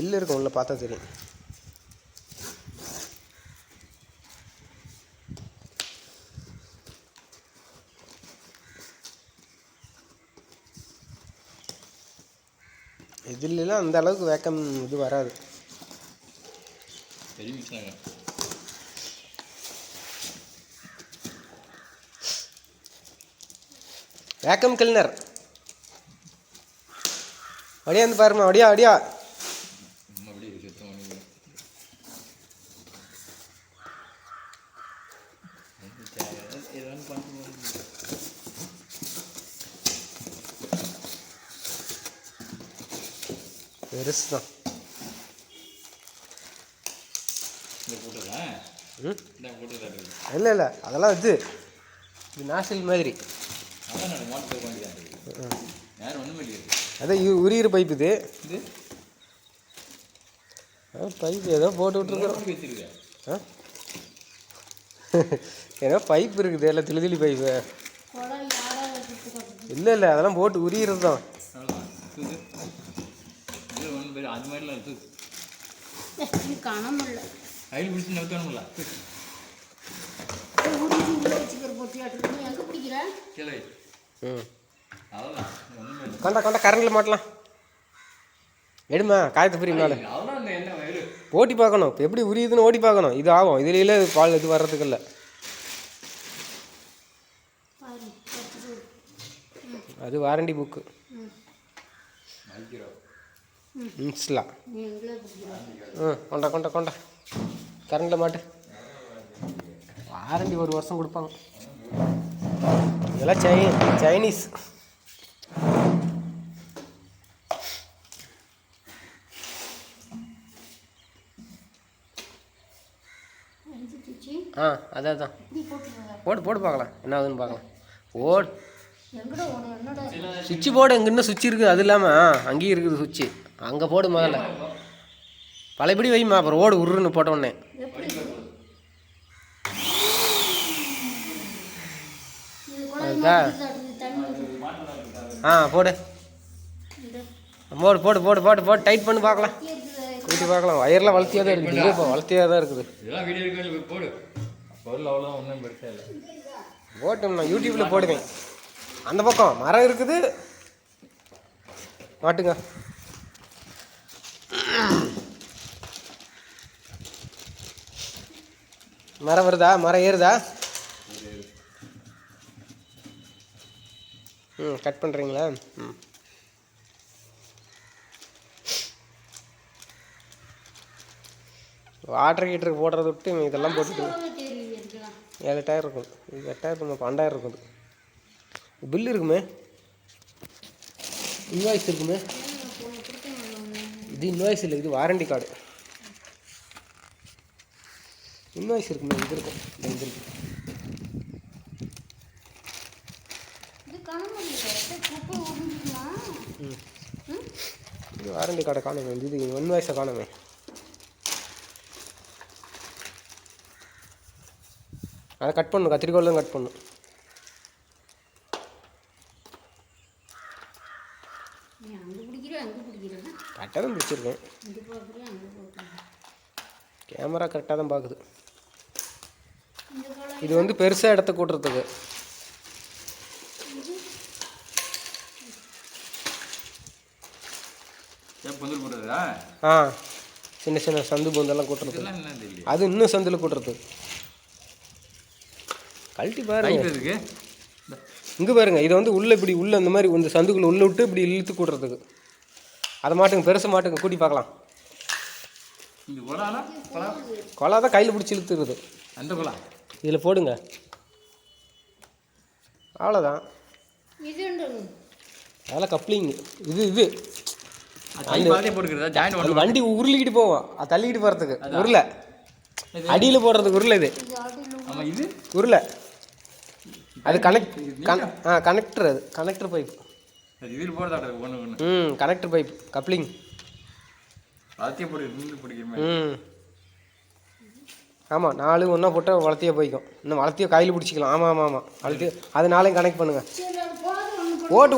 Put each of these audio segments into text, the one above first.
Bill இருக்கும் உள்ள பார்த்தா தெரியும். இதுலாம் அந்த அளவுக்கு வேக்கம் இது வராது. வேக்கம் கிளீனர் அப்படியே வந்து பாருமா. அப்படியா அப்படியா பெருசு தான். இல்லை இல்லை அதெல்லாம் இது நாசில் மாதிரி. அதான் உரியிற பைப்பு இது. பைப்பு ஏதோ போட்டு விட்டுருக்குறோம். ஏதோ பைப்பு இருக்குது எல்லாம் திளி பைப்பு. இல்லை இல்லை அதெல்லாம் போட்டு உரியிறது தான். கொண்டா கொண்டா கரண்டில் மாட்டலாம். எடுமா காயத்தை பிரினால ஓட்டி பார்க்கணும். இப்போ எப்படி உரியுதுன்னு ஓட்டி பார்க்கணும். இது ஆகும் இதுல பால் இது வர்றதுக்கு இல்லை. அது வாரண்டி புக்கு இன்ஸ்லா. கொண்டா கொண்டா கொண்டா கரண்டில் மாட்டு. வாரண்டி 1 வருஷம் கொடுப்பாங்க. இதெல்லாம் சைனீஸ். அதான் போட்டு பார்க்கலாம் என்ன ஆகுதுன்னு பார்க்கலாம். சுவிட்சு போர்டு எங்கன்னா சுவிட்ச் இருக்குது. அது இல்லாமல் அங்கேயும் இருக்குது சுவிட்சு. அங்கே போடு முதல்ல பழையபடி வைமா. அப்புறம் ஓடு உருன்னு போட்ட உடனே அதுதா போடு போடு போடு போடு போட்டு போட்டு டைட் பண்ணி பார்க்கலாம். கூட்டி பார்க்கலாம். வயர்லாம் வளர்த்தியாக தான் இருக்குது. இப்போ வளர்த்தியாக தான் இருக்குது. போட்டோம் நான் யூடியூப்பில் போடுவேன். அந்த பக்கம் மரம் இருக்குது மாட்டுங்க. மரம் வருதா? மரம் ஏறுதா? கட் பண்ணுறீங்களா? வாட்டர் ஹீட்டருக்கு போடுறத விட்டு இதெல்லாம் போட்டுட்டு 7,000 இருக்கும். இது 8,000 12,000 இருக்குது. பில்லு இருக்குமே, இன்வாய்ஸ் இருக்குமே. இது இன்வாய்ஸ் இல்லை, இது வாரண்டி கார்டு. இன்வாய்ஸ் இருக்குமே, இது இருக்கும். இது இருக்கு. இது வாரண்டி கார்டை காணுமே. இது இன்வாய்ஸை காணுமே. அதை கட் பண்ணணும். கத்திரிக்கோள் தான் கட் பண்ணணும். கரெக்டாக தான் பிடிச்சிருக்கேன். கேமரா கரெக்டாக தான் பார்க்குது. இது வந்து பெருசாக இடத்த கூட்டுறதுக்கு. சின்ன சின்ன சந்து பூந்தெல்லாம் கூட்டுறது. அது இன்னும் சந்தில் கூட்டுறது. கழட்டி பாருங்க. இங்கே பாருங்க. இதை வந்து உள்ளே இப்படி உள்ளே இந்த மாதிரி இந்த சந்துக்குள்ளே உள்ளே விட்டு இப்படி இழுத்து கூட்டுறதுக்கு. அதை மாட்டுங்க, பெருசை மாட்டுங்க, கூட்டி பார்க்கலாம். கொலா தான் கையில் பிடிச்சி இழுத்துருது. அந்த கொலா இதில் போடுங்க. அவ்வளோதான். அதெல்லாம் கப்ளிங். இது வண்டி உருளிக்கிட்டு போவோம். அது தள்ளிக்கிட்டு போகிறதுக்கு உருளை. அடியில் போடுறதுக்கு உருளை. இது உருளை. அது கனெக்டர். அது connector pipe. Connector pipe coupling. ஆமாம், 4 ஒன்றா போட்டால் வளர்த்தியாக போய்க்கும். இன்னும் வளர்த்தியாக கையில் பிடிச்சிக்கலாம். ஆமாம் வளர்த்திய அது 4 கனெக்ட் பண்ணுங்கள்.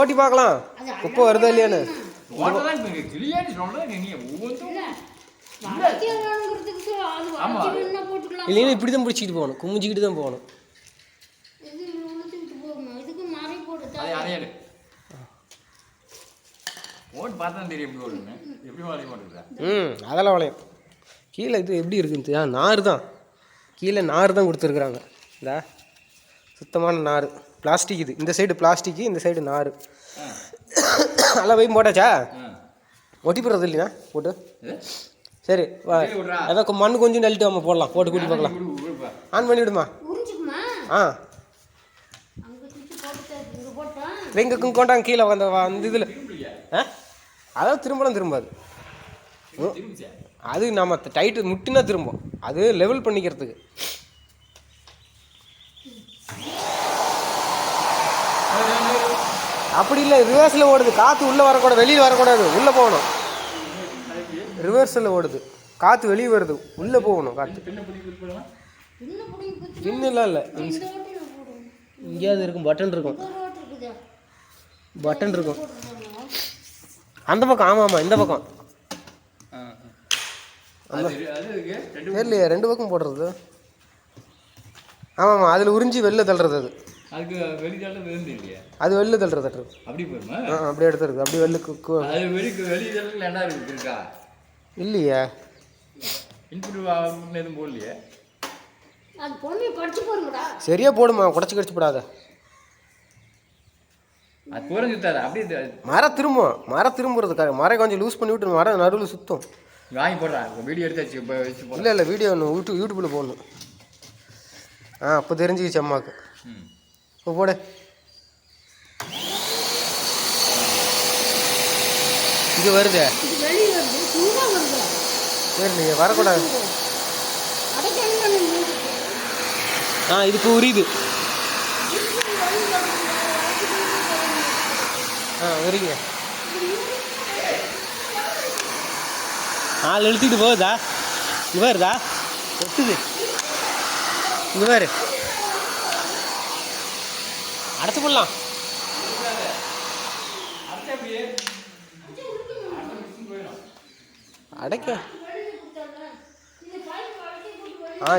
ஓட்டி பார்க்கலாம் குப்பை வருதா இல்லையான்னு. இல்லைன்னா இப்படி தான் பிடிச்சிக்கிட்டு போகணும், குமிஞ்சிக்கிட்டு தான் போகணும். அதெல்லாம் வளையும். கீழே இது எப்படி இருக்குன்னு நார் தான், கீழே நார் தான் கொடுத்துருக்குறாங்க. இந்த சுத்தமான நார், பிளாஸ்டிக். இது இந்த சைடு பிளாஸ்டிக்கு, இந்த சைடு நார். நல்லா போய் போட்டாச்சா? ஒட்டி போடுறது இல்லையா போட்டு? சரி, அதான் மண் கொஞ்சம் நல்லிட்டு நம்ம போடலாம், போட்டு கூட்டி பார்க்கலாம். ஆன் பண்ணி விடுமா? ஆ எங்கே கொண்டாங்க கீழே அந்த இதில். அதாவது திரும்பாது. அது நம்ம டைட்டு முட்டினா திரும்பும், அது லெவல் பண்ணிக்கிறதுக்கு. அப்படி இல்லை, ரிவர்ஸில் ஓடுது, காற்று உள்ளே வரக்கூடாது, வெளியில் வரக்கூடாது, உள்ளே போகணும். ரிவர்ஸில் ஓடுது, காற்று வெளியே வருது, உள்ளே போகணும் காற்று. பின்னெல்லாம் இல்லை, இங்கேயாவது இருக்கும், பட்டன் இருக்கும். அந்த பக்கம். ஆமாம், இந்த பக்கம் தெரியலையே, 2 பக்கம் போடுறது. ஆமாம், அதில் உறிஞ்சி வெளில தள்ளுறது. அது வெளில தள்ளுறது. அப்படியே எடுத்துருக்கு, அப்படியே இல்லையே. சரியா போடுமா, குடச்சி கடிச்சு போடாத. மரம் திரும்புறது, மரம் கொஞ்சம் லூஸ் பண்ணி விட்டு மரம் நடுவில் சுத்தம். வாங்கி போடுறேன், வீடியோ எடுத்தாச்சு. இல்லை வீடியோ ஒன்று யூடியூப்பில் போடணும். அப்போ தெரிஞ்சுக்கிச்சு அம்மாவுக்கு. இப்போ போடு. இது வருது, சரி வரக்கூடாது. இதுக்கு உரியுது. உரிங்க. ஆள் இழுத்துக்கிட்டு போகுதா? இங்கே வருதா? ஒட்டுது. இங்கே வேறு அடைச்சி போடலாம். அடைக்க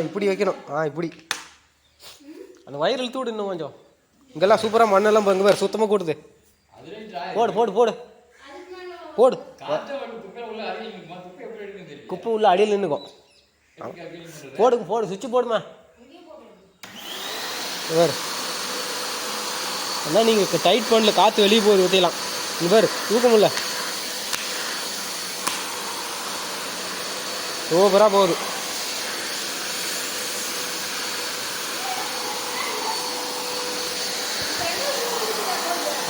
இப்படி வைக்கணும். இப்படி அந்த வயிறு இழுத்து விடு இன்னும் கொஞ்சம். இங்கெல்லாம் சூப்பராக மண்ணெல்லாம் இங்கே வேறு சுத்தமாக கூடுது. போடு போடு போடு போடு. குப்பை உள்ள அடியில் நின்றுக்கும். போடுங்க, போடு, சுவிட்சு போடுமா. வேறு அதான் நீங்கள் டைட் பண்ணல, காற்று வெளியே போகுது, ஊற்றிடலாம். இங்கே வேறு தூக்க முடியல, சூப்பராக போகுது.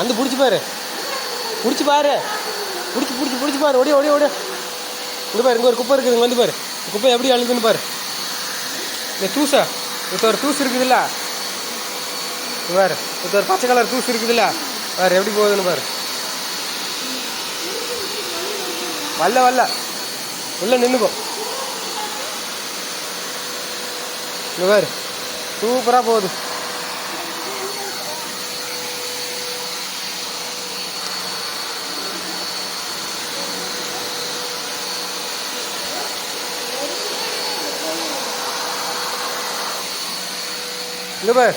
அந்த பிடிச்சி பாரு, பிடிச்சி பாரு, பிடிச்சி பாரு. ஓடி இங்கே பாரு, இங்கே ஒரு குப்பை இருக்குது, இங்கே வந்து பாரு. குப்பை எப்படி அழுதுன்னு பாரு. இந்த தூசை, இப்போ ஒரு தூசு இருக்குதுல்ல பாரு, இப்போ ஒரு பச்சை கலர் தூசு இருக்குதுல்ல பாரு, எப்படி போகுதுன்னு பாரு. வரல உள்ள நின்றுக்கும். இங்கே பாரு, சூப்பராக போகுது. இங்கே பாரு,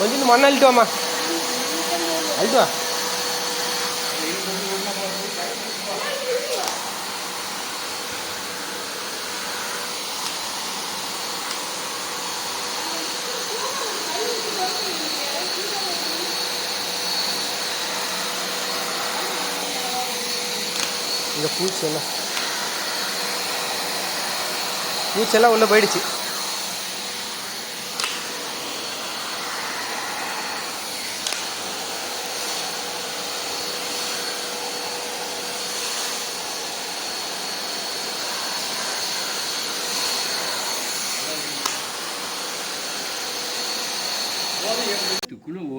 கொஞ்சம் மண்ணை அள்ளிட்டு வாம்மா, அள்ளிட்டு வா. இந்த பூச்செல்லாம் உள்ளே போயிடுச்சு.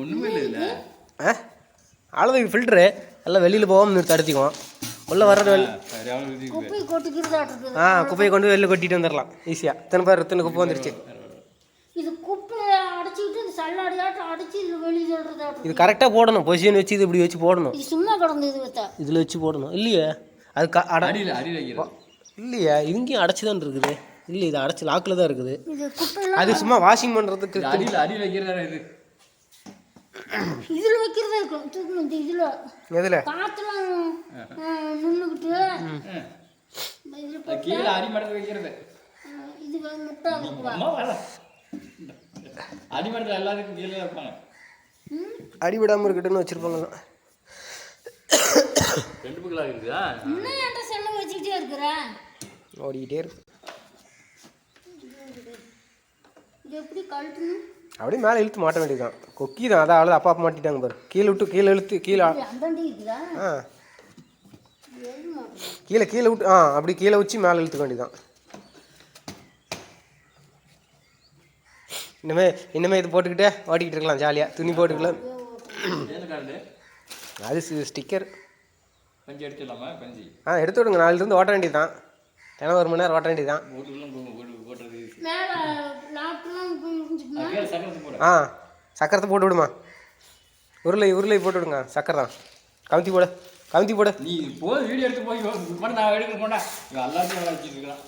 ஒன்றுமே இல்லை. அவ்வளோதான் இது ஃபில்ட்ரு எல்லாம் வெளியில் போகாமல் தடுத்திக்குவோம். உள்ளே வர்றது குப்பையை கொண்டு போய் வெளில கொட்டிட்டு வந்துடலாம் ஈஸியாக. இத்தனை பேர் இத்தனை குப்பை வந்துருச்சு. இது கரெக்டாக போடணும். பொசிஷன் வச்சு இது இப்படி வச்சு போடணும். சும்மா கிடந்து இதில் வச்சு போடணும். இல்லையே அது இல்லையா இங்கேயும் அடைச்சி தான் இருக்குது. இல்லை இது அடைச்சி லாக்கில் தான் இருக்குது. அது சும்மா வாஷிங் பண்ணுறதுக்கு இதில் வைக்கிறதா இருக்கும். தூக்கணும் இதில் எதில் காற்றுலாம் நின்றுக்கிட்டு கீழே அடிமரத்தில் வைக்கிறது. இது முட்டை அடிமரத்தில் எல்லாத்துக்கும் கீழே வைப்பாங்க. அடிவிடாமல் இருக்கட்டும்னு வச்சுருப்பாங்க. 2 பக்கலாக இருக்குதா? இன்னும் என்கிட்ட செல்ல வச்சுக்கிட்டே இருக்கிறேன். ஓடிக்கிட்டே இருக்கு. இது எப்படி கழட்டணும்? அப்படியே மேலே இழுத்து மாட்ட வேண்டியதுதான். கொக்கி தான் அதான் அவ்வளோ அப்பா மாட்டிட்டாங்க பாரு. கீழே விட்டு கீழே இழுத்து கீழே கீழே கீழே விட்டு அப்படி கீழே வச்சு மேலே இழுத்துக்க வேண்டியதான். இன்னமே இது போட்டுக்கிட்டே ஓட்டிக்கிட்டு இருக்கலாம் ஜாலியாக. துணி போட்டுக்கலாம். அது ஸ்டிக்கர் பஞ்சு எடுத்துடலாமா? பஞ்சு எடுத்து விடுங்க. நாளிலிருந்து ஓட்ட வேண்டியது தான். தினம் 1 மணி நேரம் ஓட்ட வேண்டியது தான். சக்கரத்தை போட்டு விடுமா. உருளை போட்டு விடுங்க. சக்கரை தான் கவுத்தி போட நீ போய் வீடியோ எடுத்து போய் நான் எடுக்க போனா எல்லாத்தையும் வச்சுட்டு இருக்கலாம்.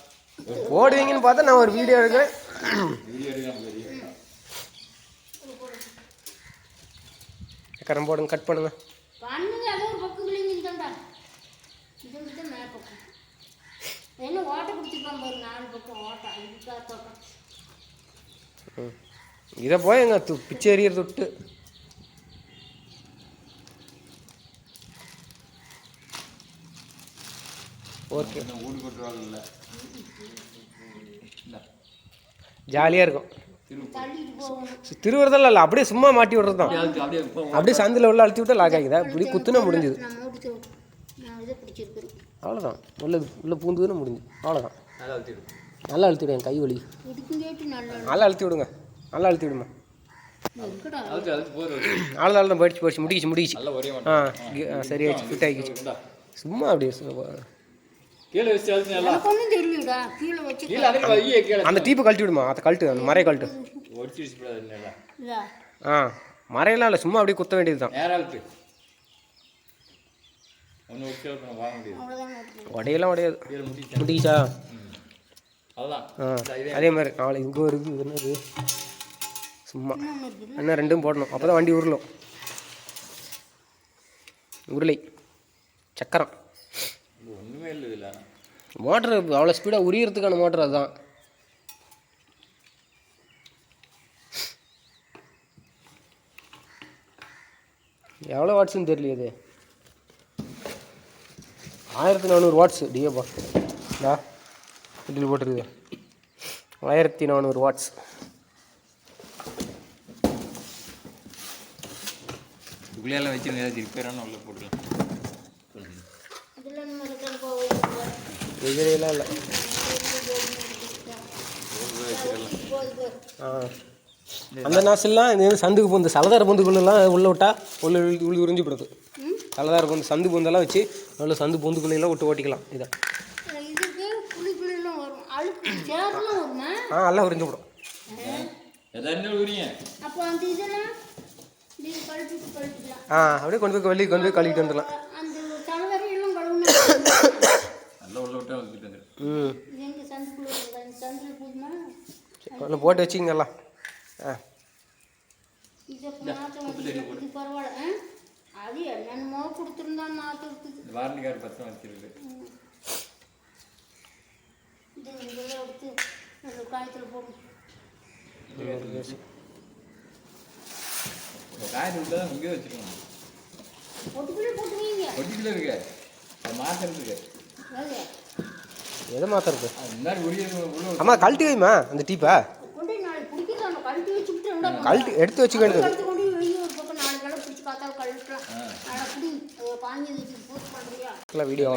போடுவீங்கன்னு பார்த்தா நான் ஒரு வீடியோ எடுக்கிறேன். சக்கரம் போடுங்க. கட் பண்ணுங்க. இதை போய் எங்க பிச்சை எறியறது விட்டு ஓகே ஜாலியாக இருக்கும். திருவுறதெல்லாம் இல்லை, அப்படியே சும்மா மாட்டி விடுறது தான். அப்படியே சந்தில் உள்ள அழுத்தி விட்டு லாக் ஆகிதா. இப்படி குத்துனா முடிஞ்சுது. அவ்வளோதான். உள்ள பூந்துன்னு முடிஞ்சு. அவ்வளோதான். நல்லா அழுத்தி விடுங்க. கை வலி நல்லா அழுத்தி விடுங்க. நல்லா அழுத்தி விடுமா. அவ்வளோதான் போயிடுச்சு முடிக்கிச்சு. சரியாச்சு. ஃபிட் ஆகிடுச்சு. சும்மா அப்படியே அந்த டீப்பை கழட்டி விடுமா. அதை கழட்டு. அந்த மறையை கழட்டு. மறையெல்லாம் இல்லை, சும்மா அப்படியே குத்த வேண்டியது தான். உடையெல்லாம் உடையாது. முடிச்சா அதே மாதிரி நாளை இங்கே வருது. இது என்னது சும்மா இன்னும் 2 போடணும். அப்போ தான் வண்டி உருளும். உருளை சக்கரம் ஒன்றுமே இல்லை இதில். மோட்டரு அவ்வளோ ஸ்பீடாக உரியறதுக்கான மோட்டர் அதுதான். எவ்வளோ வாட்ஸ்ன்னு தெரியலையே. அது 1400 வாட்ஸ். டிஏபா இதில் போட்டிருக்குது 1400 வாட்ஸ். உள்ள வச்சு ரிப்பேரான உள்ள போட்டுக்கலாம். எதிரெல்லாம் இல்லை. அந்த நாசெல்லாம் இது சந்துக்கு பூந்து சலதார பூந்துக்குள்ளெல்லாம் உள்ளே விட்டால் உள்ள உறிஞ்சி போடுது. சலதார பூந்து சந்து பூந்தெல்லாம் வச்சு நல்ல சந்து பூந்துக்குள்ளெல்லாம் விட்டு ஓட்டிக்கலாம். இதான் எல்லாம் உறிஞ்சு விடும். அப்படியே கொண்டு போய் வெளியே கொண்டு போய் கழுவிட்டு வந்துடலாம். கொஞ்சம் போட்டு வச்சுங்கலாம். எதை மாத்துறது? அம்மா கழட்டி வைமா அந்த டீப்பை. கழட்டி எடுத்து வச்சுக்க வேண்டியது. வீடியோ